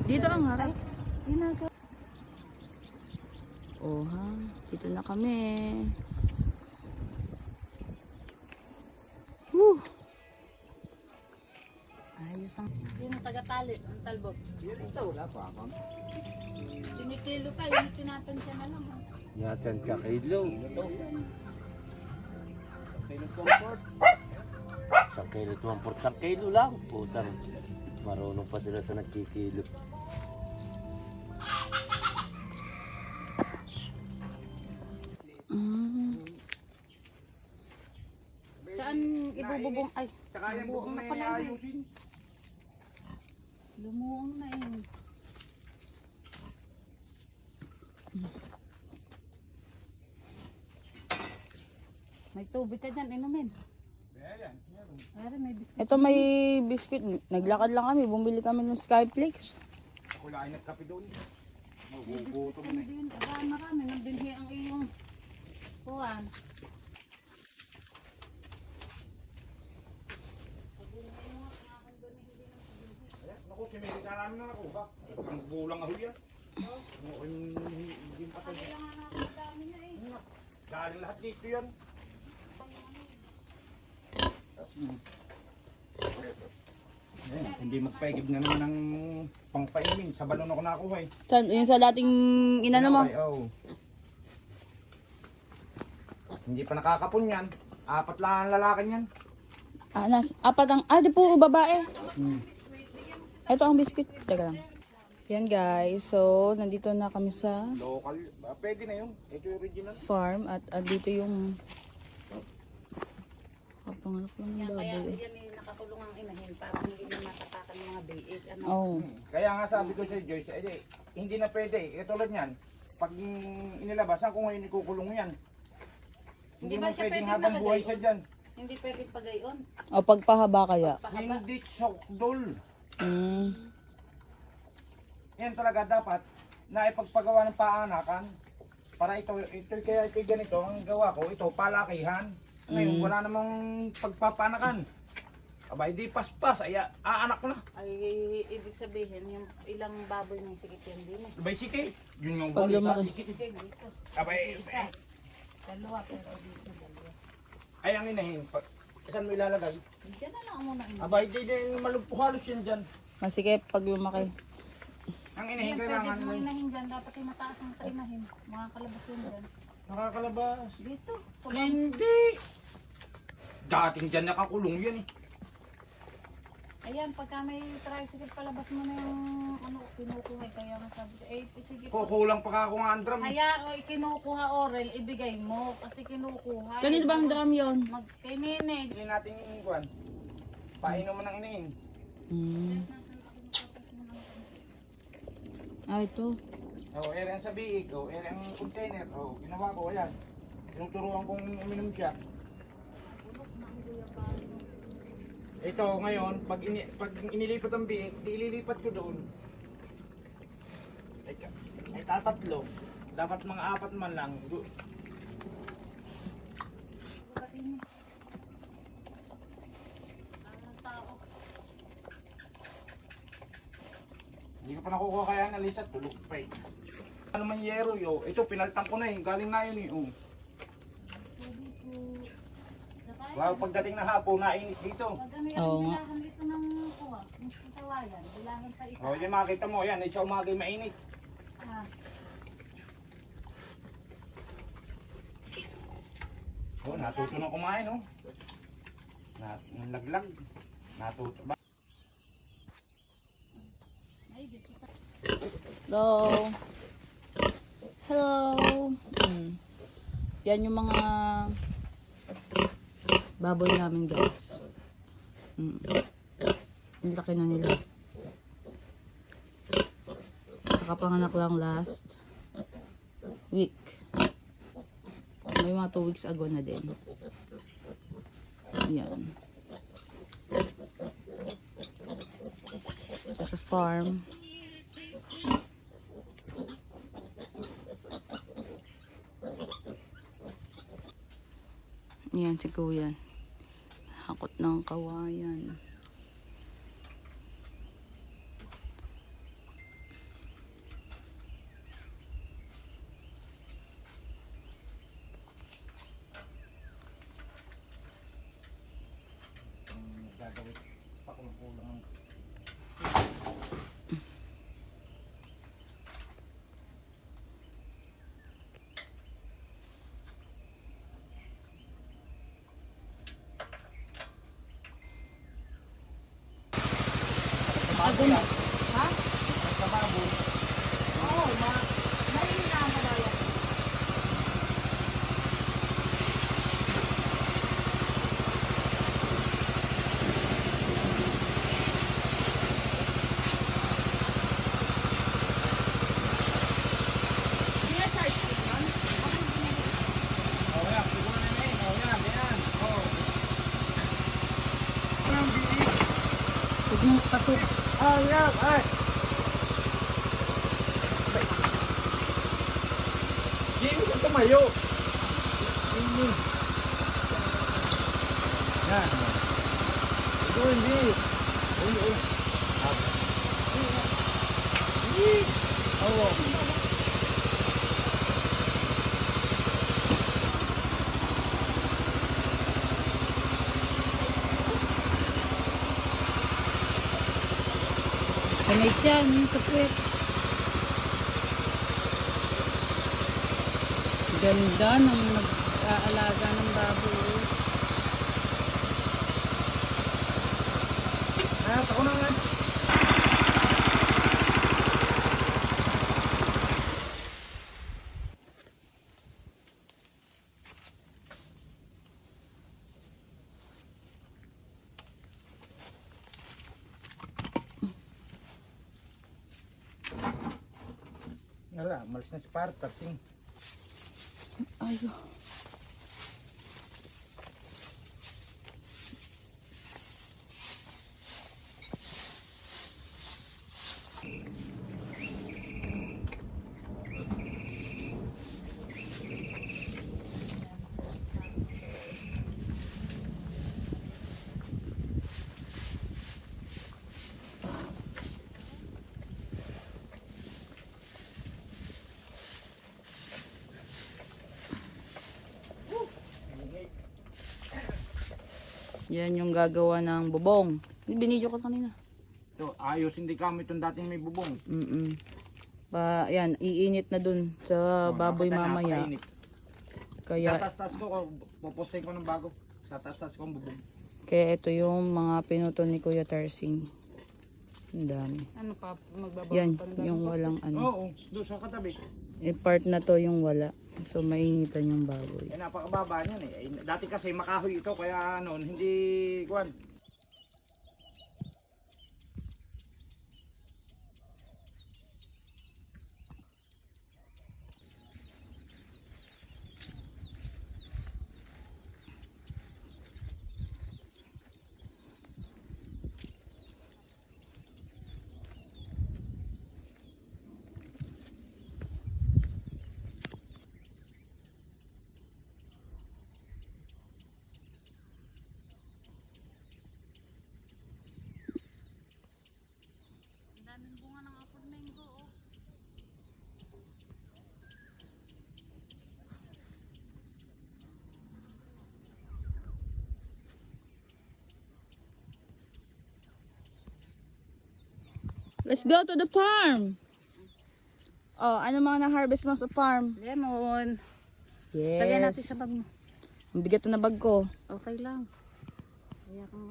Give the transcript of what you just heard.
Dito ang harap. Ginagawa. Oh ha, dito na kami. Woo! Ayos ang... Sino taga-tali? Ang talbog. Ito, wala pa ako. Sinikilo ka, yung tinatansiya na lang. Yatan ka kilo. Ito. Sa kilo lang. Putang. Marunong pa sila sa nagkikilo. Saan ibububong? Ay, lumuong na pala yun. Lumuong na yun. May tubig ka dyan, inumin. Ay, may biscuit. Ito may biscuit. Naglakad lang kami. Bumili kami ng Skyflakes. Ako lang ay nagkape doon. Magugutom na yun. Marami nang binhi ang iyong kuwan. Naku, kimili ka namin na naku ba? Ang bulang ako yan. Hindi patay. Galing lahat dito yan. Hindi magpaigib na naman ng pangpaimin. Sa balon ako nakuha eh. Yung sa dating inano mo? Ay, oh. Hindi pa nakakapon yan. 4 lang ang lalaki yan. Apat ang... di po babae. Ito ang biscuit. Teka lang. Yan guys. So, nandito na kami sa Local. Pwede na yun. Ito yung original. farm. At dito yung... Kapangalap lang ng Kaya baboy. yan ay nakakulong ang inahin para hindi na matapakan ng mga biik. Ano? Oh. Kaya nga sabi ko sa Joyce, hindi na pwede. Tulad yan. Pag inilabasan ko ngayon ikukulong yan. Hindi ba mo siya pwedeng pwedeng habang buhay nalagay? siya dyan. Hindi pwedeng pagayon. O pagpahaba kaya. Hindi sokdol. Mm. Yan talaga dapat na ipagpagawa ng paanakan. Para ito kaya ito ganito ang gawa ko. Ito palakihan. Ngayon wala namang pagpapanakan. Aba, hindi paspas. Ay, aanak na. Ay, ibig sabihin, yung ilang baboy ng sikit yan din. Abay, sige. Yun yung Pag balita. lumaki. Sige. Dito. Abay, Dalawa, pero dito dalawa. ay ang inahin. Saan mo ilalagay? Diyan na lang muna. Abay, di malumpo halos yan dyan. Masikip pag lumaki. Ang Yan, inahin pwede kailangan mo na inahin dyan. Dapat yung mataas ang inahin. Mga kalabas yun dyan. nakakalabas. Dito. Hindi. Dating dyan nakakulong yan eh. Ayan, pagka may tricycle palabas mo na yung ano, kinukuha. Kaya nga sabi ko, sige po. Kukulang pa ka ako nga ang drum. Kaya kinukuha oral, ibigay mo. Kasi kinukuha. Kanino ba ang drum yun? Magkinine. Hindi natin iwan. Painom mo ng inahin. Mm. Ito. Ere ang sa biig. Ere ang container. Ginawa ko, ayan. Tinuturuan kong uminom siya. Ito ngayon, pag inilipat ang biig, ililipat ko doon. Ay tatatlo. Dapat mga 4 man lang. Hindi ko pa nakukuha kaya nalisat, tulog pa eh. Ano man yero yo, ito pinaltan ko na eh, galing na yun eh. Wow, pagdating na hapon, nainit dito. Oo nga. Bilahan dito ng kuha. Yung kawayan. Bilahan sa isa. Yan makita mo, yan, sa umagay mainit. Ah. Natuto na kumain nalaglag. Natuto ba? Hello. Hello. Yan yung mga baboy namin guys. Ang laki na nila. Nakapanganak lang last week. May mga 2 weeks ago na din. Yan. Sa farm. Yan si Kuya. Hakot ng kawayan. gagawin. Pakulang-kulang. Ako na. Ha? Sa baboy. Oo, mahina mo ba yan? Oh, yan. Siguro na yun. Oh, yan. Yan. Oh. Ang bilis. Huwag mong patok. Ah, yan. Ay. Hindi ka tumayo. Hindi. Yan. Ito hindi. Uy, uy. Hindi. Oo. Sanay siya, yung sa puwet. Ganda ng mag-aalaga ng baboy. Ah, ako na nga. Wala, malis na si Partarsing. Ayo. Yan yung gagawa ng bubong. Binidyo ko kanina. So, ayos hindi kami itong dating may bubong. Yan, iinit na dun sa baboy mamaya. Napakainit. Kaya, Tatas-tas ko, puposting ko ng bago. Sa tatas ko ang bubong. kaya ito yung mga pinuto ni Kuya Tarsing. Ang dami. Ano pa, magbabago Yan, pa ng yung ganun? walang ano. Oo, doon sa katabi. Yung part na to yung wala. So, mainitan yung baboy. Eh, napakababa niyan eh. Dati kasi makahoy ito, kaya noon, hindi, kuwan. Let's go to the farm! Oh, ano mga na-harvest mo sa farm? Lemon. Lagyan Yes. natin sa bag mo. Ang bigat na bag ko. Okay lang. Kaya kang